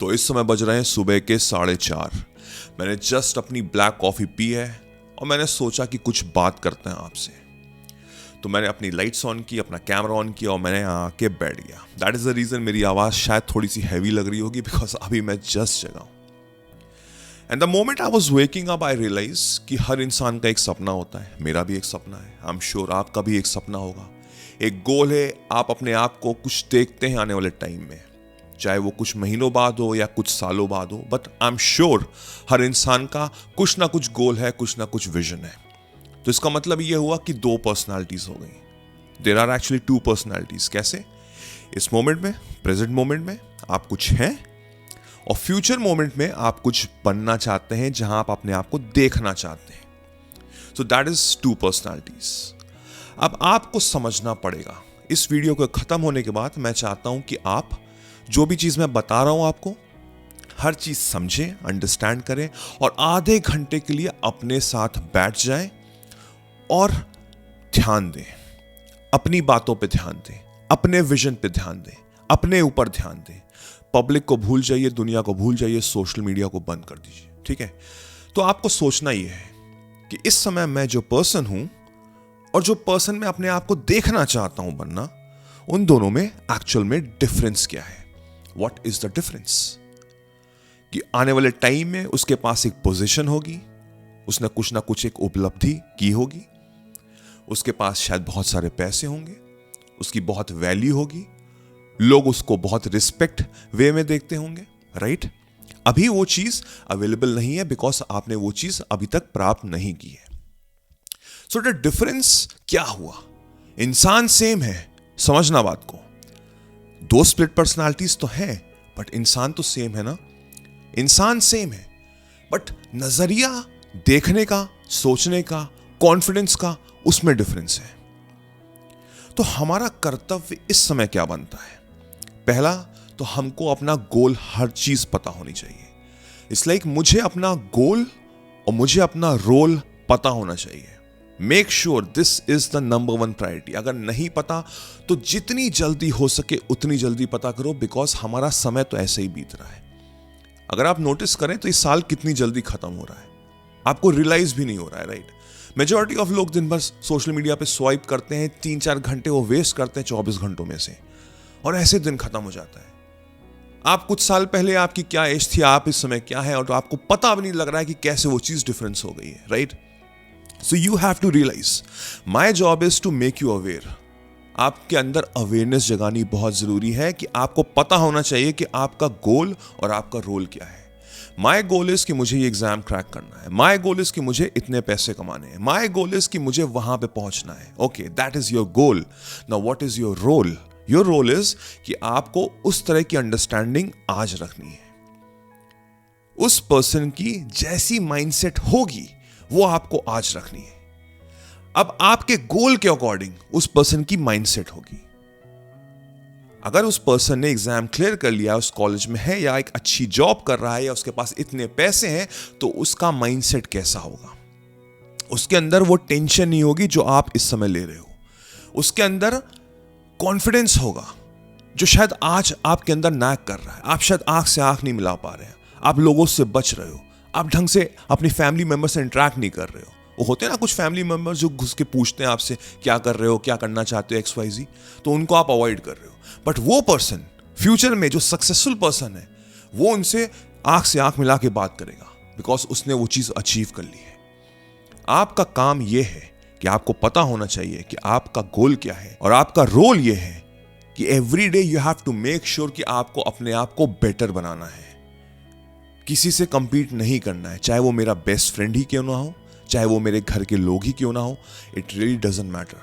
तो इस समय बज रहे हैं सुबह के 4:30। मैंने जस्ट अपनी ब्लैक कॉफ़ी पी है और मैंने सोचा कि कुछ बात करते हैं आपसे। तो मैंने अपनी लाइट्स ऑन की, अपना कैमरा ऑन किया और मैंने आके बैठ गया। दैट इज़ द रीज़न मेरी आवाज़ शायद थोड़ी सी हैवी लग रही होगी, बिकॉज अभी मैं जस्ट जगा हूँ। And the moment I was waking up I realise कि हर इंसान का एक सपना होता है। मेरा भी एक सपना है, आई एम श्योर आपका भी एक सपना होगा। एक गोल है, आप अपने आप को कुछ देखते हैं आने वाले टाइम में, चाहे वो कुछ महीनों बाद हो या कुछ सालों बाद हो, बट आई एम श्योर हर इंसान का कुछ ना कुछ गोल है, कुछ ना कुछ विजन है। तो इसका मतलब ये हुआ कि दो पर्सनालिटीज हो गई। There are actually two personalities. कैसे? इस मोमेंट में, प्रेजेंट मोमेंट में आप कुछ हैं और फ्यूचर मोमेंट में आप कुछ बनना चाहते हैं, जहां आप अपने आप को देखना चाहते हैं। So that is two personalities. अब आपको समझना पड़ेगा। इस वीडियो के खत्म होने के बाद मैं चाहता हूं कि आप जो भी चीज मैं बता रहा हूं आपको, हर चीज समझें, अंडरस्टैंड करें और आधे घंटे के लिए अपने साथ बैठ जाएं और ध्यान दें, अपनी बातों पे ध्यान दें, अपने विजन पे ध्यान दें, अपने ऊपर ध्यान दें। पब्लिक को भूल जाइए, दुनिया को भूल जाइए, सोशल मीडिया को बंद कर दीजिए। ठीक है? तो आपको सोचना यह है कि इस समय मैं जो पर्सन हूं और जो पर्सन मैं अपने आप को देखना चाहता हूं बनना, उन दोनों में एक्चुअल में डिफरेंस क्या है। What is the difference? कि आने वाले टाइम में उसके पास एक पोजीशन होगी, उसने कुछ ना कुछ एक उपलब्धि की होगी, उसके पास शायद बहुत सारे पैसे होंगे, उसकी बहुत वैल्यू होगी, लोग उसको बहुत रिस्पेक्ट वे में देखते होंगे, राइट? अभी वो चीज अवेलेबल नहीं है बिकॉज आपने वो चीज अभी तक प्राप्त नहीं की है। सो द डिफरेंस क्या हुआ? इंसान सेम है, समझना बात को। दो स्प्लिट पर्सनालिटीज तो है, बट इंसान तो सेम है ना। इंसान सेम है, बट नजरिया देखने का, सोचने का, कॉन्फिडेंस का, उसमें डिफरेंस है। तो हमारा कर्तव्य इस समय क्या बनता है? पहला तो हमको अपना गोल, हर चीज पता होनी चाहिए। इसलिए मुझे अपना गोल और मुझे अपना रोल पता होना चाहिए। Make sure this is the number one priority. अगर नहीं पता तो जितनी जल्दी हो सके उतनी जल्दी पता करो, बिकॉज हमारा समय तो ऐसे ही बीत रहा है। अगर आप नोटिस करें तो इस साल कितनी जल्दी खत्म हो रहा है, आपको रियलाइज भी नहीं हो रहा है, राइट? मेजॉरिटी ऑफ लोग दिन भर सोशल मीडिया पे स्वाइप करते हैं, 3-4 घंटे वो वेस्ट करते हैं 24 घंटों में से, और ऐसे दिन खत्म हो जाता है। आप कुछ साल पहले आपकी क्या एज थी, आप इस समय क्या है, और तो आपको पता भी नहीं लग रहा है कि कैसे वो चीज डिफरेंस हो गई है, right? So you have to realise, my job is to make you aware. आपके अंदर अवेयरनेस जगानी बहुत जरूरी है कि आपको पता होना चाहिए कि आपका गोल और आपका रोल क्या है। माई गोल इज कि मुझे ये एग्जाम क्रैक करना है, माई गोल इज कि मुझे इतने पैसे कमाने हैं, माई गोल इज कि मुझे वहां पे पहुंचना है। Okay, that is your goal. Now what is your role? Your role is कि आपको उस तरह की अंडरस्टैंडिंग आज रखनी है। उस पर्सन की जैसी माइंडसेट होगी वो आपको आज रखनी है। अब आपके गोल के अकॉर्डिंग उस पर्सन की माइंडसेट होगी। अगर उस पर्सन ने एग्जाम क्लियर कर लिया, उस कॉलेज में है या एक अच्छी जॉब कर रहा है या उसके पास इतने पैसे हैं, तो उसका माइंडसेट कैसा होगा? उसके अंदर वो टेंशन नहीं होगी जो आप इस समय ले रहे हो। उसके अंदर कॉन्फिडेंस होगा जो शायद आज आपके अंदर नैक कर रहा है। आप शायद आंख से आंख नहीं मिला पा रहे हैं, आप लोगों से बच रहे हो, आप ढंग से अपनी फैमिली मेंबर से इंटरेक्ट नहीं कर रहे हो। वो होते हैं ना कुछ फैमिली मेंबर्स जो घुस के पूछते हैं आपसे क्या कर रहे हो, क्या करना चाहते हो, XYZ, तो उनको आप अवॉइड कर रहे हो। बट वो पर्सन फ्यूचर में जो सक्सेसफुल पर्सन है, वो उनसे आंख से आंख मिला के बात करेगा, बिकॉज उसने वो चीज अचीव कर ली है। आपका काम यह है कि आपको पता होना चाहिए कि आपका गोल क्या है, और आपका रोल यह है कि every day you have to make sure कि आपको अपने आप को बेटर बनाना है। किसी से कंपीट नहीं करना है, चाहे वो मेरा बेस्ट फ्रेंड ही क्यों ना हो, चाहे वो मेरे घर के लोग ही क्यों ना हो। It really doesn't matter.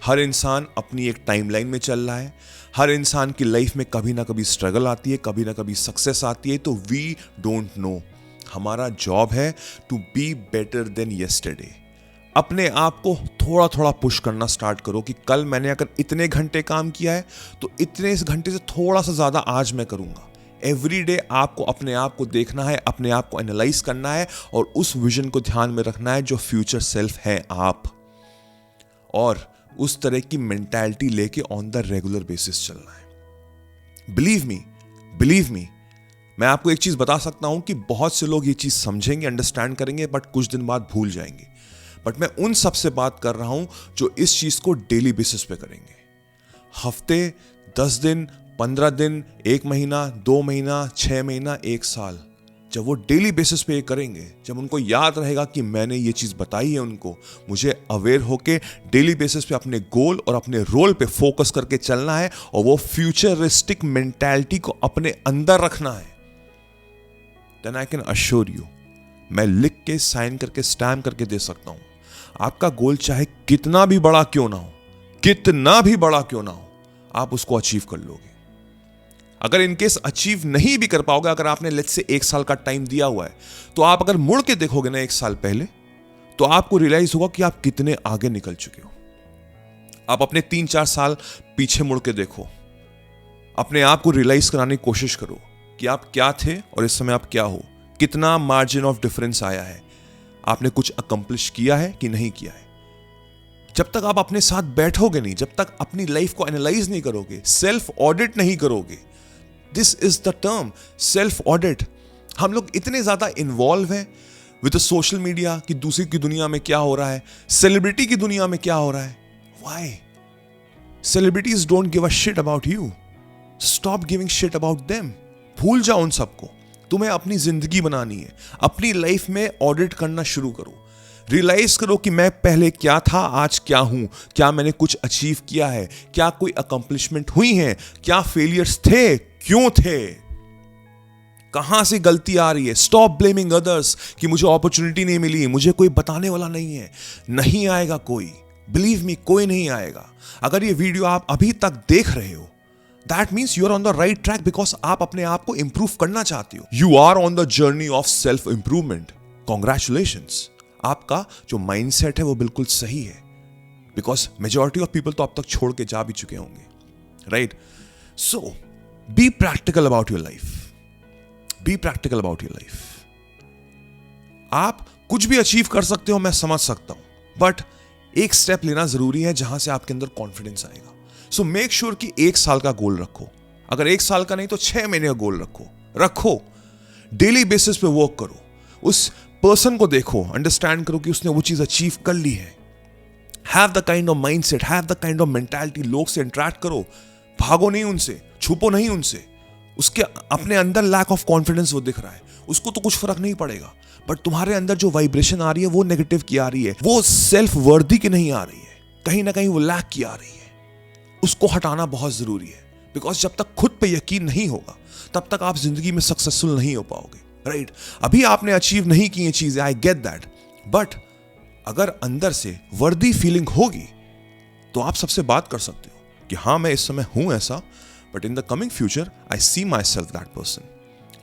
हर इंसान अपनी एक टाइमलाइन में चल रहा है। हर इंसान की लाइफ में कभी ना कभी स्ट्रगल आती है, कभी ना कभी सक्सेस आती है। तो वी डोंट नो। हमारा जॉब है to be better than yesterday. अपने आप को थोड़ा थोड़ा पुश करना स्टार्ट करो कि कल मैंने अगर इतने घंटे काम किया है तो इतने घंटे से थोड़ा सा ज्यादा आज मैं करूंगा। एवरी डे आपको अपने आप को देखना है, अपने आप को एनालाइज करना है और उस विजन को ध्यान में रखना है जो फ्यूचर सेल्फ है आप, और उस तरह की मेंटालिटी लेके ऑन द रेगुलर बेसिस चलना है। बिलीव मी, मैं आपको एक चीज बता सकता हूं कि बहुत से लोग ये चीज समझेंगे, अंडरस्टैंड करेंगे, बट कुछ दिन बाद भूल जाएंगे। बट मैं उन सब से बात कर रहा हूं जो इस चीज को डेली बेसिस पे करेंगे। हफ्ते, 10 दिन, 15 दिन, 1 महीना, 2 महीना, 6 महीना, 1 साल, जब वो डेली बेसिस पे ये करेंगे, जब उनको याद रहेगा कि मैंने ये चीज बताई है उनको, मुझे अवेयर होके डेली बेसिस पे अपने गोल और अपने रोल पे फोकस करके चलना है और वो फ्यूचरिस्टिक मेंटालिटी को अपने अंदर रखना है, then I can assure you, मैं लिख के, साइन करके, स्टैम्प करके दे सकता हूं, आपका गोल चाहे कितना भी बड़ा क्यों ना हो, कितना भी बड़ा क्यों ना हो, आप उसको अचीव कर लोगे। अगर इनकेस अचीव नहीं भी कर पाओगे, अगर आपने लेट्स से 1 साल का टाइम दिया हुआ है, तो आप अगर मुड़ के देखोगे ना 1 साल पहले, तो आपको रियलाइज होगा कि आप कितने आगे निकल चुके हो। आप अपने 3-4 साल पीछे मुड़ के देखो, अपने आप को रियलाइज कराने की कोशिश करो कि आप क्या थे और इस समय आप क्या हो, कितना मार्जिन ऑफ डिफरेंस आया है, आपने कुछ अकम्प्लिश किया है कि नहीं किया है। जब तक आप अपने साथ बैठोगे नहीं, जब तक अपनी लाइफ को एनालाइज नहीं करोगे, सेल्फ ऑडिट नहीं करोगे, this is the term, self audit. हम लोग इतने ज्यादा इन्वॉल्व हैं विद सोशल मीडिया कि दूसरी की दुनिया में क्या हो रहा है, सेलिब्रिटी की दुनिया में क्या हो रहा है। Why? Celebrities don't give a shit about you, stop giving shit about them. भूल जाओ उन सबको, तुम्हें अपनी जिंदगी बनानी है, अपनी लाइफ में ऑडिट करना शुरू करो, रियलाइज करो कि मैं पहले क्या था, आज क्या हूं, क्या मैंने कुछ अचीव किया है, क्या कोई अकम्प्लिशमेंट हुई है, क्या फेलियर्स थे, क्यों थे, कहां से गलती आ रही है। स्टॉप ब्लेमिंग अदर्स कि मुझे अपॉर्चुनिटी नहीं मिली, मुझे कोई बताने वाला नहीं है। नहीं आएगा कोई, बिलीव मी, कोई नहीं आएगा। अगर ये वीडियो आप अभी तक देख रहे हो, that means you are on the right track, because आप अपने आप को इंप्रूव करना चाहते हो। You are on the journey of self improvement. Congratulations, आपका जो माइंडसेट है वो बिल्कुल सही है, बिकॉज मेजॉरिटी ऑफ पीपल तो अब तक छोड़ के जा भी चुके होंगे, right? So be practical about your life, be practical about your life. आप कुछ भी अचीव कर सकते हो, मैं समझ सकता हूं, बट एक स्टेप लेना जरूरी है जहां से आपके अंदर कॉन्फिडेंस आएगा। सो मेक श्योर कि 1 साल का गोल रखो, अगर 1 साल का नहीं तो 6 महीने का गोल रखो, डेली बेसिस पे वर्क करो, उस पर्सन को देखो, अंडरस्टैंड करो कि उसने वो चीज अचीव कर ली है। Have the kind of mindset, have the kind of mentality. लोग से इंटरेक्ट करो, भागो नहीं उनसे, छुपो नहीं उनसे। उसके अपने अंदर लैक ऑफ कॉन्फिडेंस वो दिख रहा है, उसको तो कुछ फर्क नहीं पड़ेगा, बट तुम्हारे अंदर जो वाइब्रेशन आ रही है वो नेगेटिव की आ रही है, वो सेल्फ वर्दी की नहीं आ रही है, कहीं ना कहीं वो लैक की आ रही है। उसको हटाना बहुत जरूरी है, बिकॉज जब तक खुद पे यकीन नहीं होगा तब तक आप जिंदगी में सक्सेसफुल नहीं हो पाओगे, राइट? अभी आपने अचीव नहीं की ये चीजें, आई गेट दैट, बट अगर अंदर से वर्दी फीलिंग होगी तो आप सबसे बात कर सकते हो कि हाँ मैं इस समय हूं ऐसा, but in the coming future I see myself that person,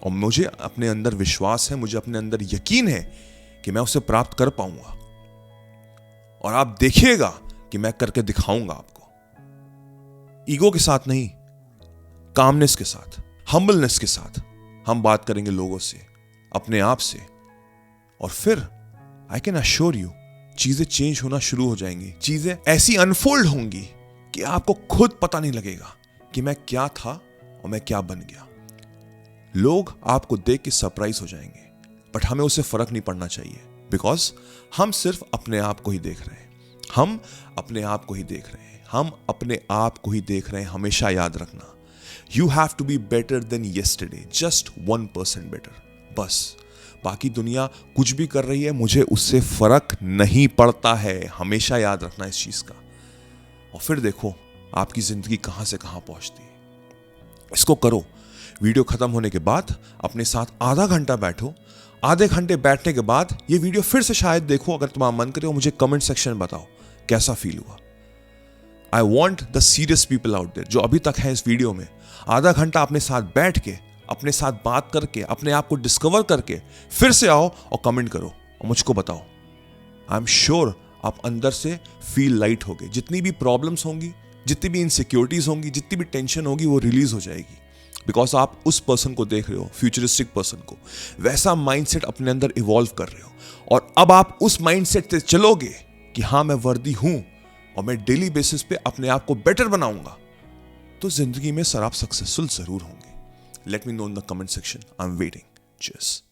और मुझे अपने अंदर विश्वास है, मुझे अपने अंदर यकीन है कि मैं उसे प्राप्त कर पाऊंगा। और आप देखिएगा कि मैं करके दिखाऊंगा आपको, ईगो के साथ नहीं, कामनेस के साथ, हम्बलनेस के साथ हम बात करेंगे लोगों से, अपने आप से, और फिर आई कैन अश्योर यू चीजें चेंज होना शुरू हो जाएंगी, चीजें ऐसी अनफोल्ड होंगी कि आपको खुद पता नहीं लगेगा कि मैं क्या था और मैं क्या बन गया। लोग आपको देख के सरप्राइज हो जाएंगे, बट हमें उससे फर्क नहीं पड़ना चाहिए, बिकॉज हम सिर्फ अपने आप को ही देख रहे हैं, हम अपने आप को ही देख रहे हैं, हम अपने आप को ही देख रहे हैं। हमेशा याद रखना, you have to be better than yesterday, just 1% better, बस। बाकी दुनिया कुछ भी कर रही है, मुझे उससे फर्क नहीं पड़ता है, हमेशा याद रखना इस चीज का। और फिर देखो आपकी जिंदगी कहां से कहां पहुंचती है। इसको करो। वीडियो खत्म होने के बाद अपने साथ आधा घंटा बैठो, आधे घंटे बैठने के बाद ये वीडियो फिर से शायद देखो, अगर तुम्हारा मन करे, मुझे कमेंट सेक्शन में बताओ कैसा फील हुआ। I want the serious people out there जो अभी तक है इस वीडियो में, आधा घंटा अपने साथ बैठ के, अपने साथ बात करके, अपने आप को डिस्कवर करके फिर से आओ और कमेंट करो और मुझको बताओ। आई एम श्योर आप अंदर से फील लाइट होगे, जितनी भी प्रॉब्लम्स होंगी, जितनी भी इनसिक्योरिटीज होंगी, जितनी भी टेंशन होगी, वो रिलीज हो जाएगी, बिकॉज आप उस पर्सन को देख रहे हो, फ्यूचरिस्टिक पर्सन को, वैसा माइंडसेट अपने अंदर इवॉल्व कर रहे हो, और अब आप उस माइंडसेट से चलोगे कि हाँ मैं वर्दी हूं और मैं डेली बेसिस पे अपने आप को बेटर बनाऊंगा, तो जिंदगी में सर आप सक्सेसफुल जरूर होंगे, Let me know in the comment section. I'm waiting. Cheers.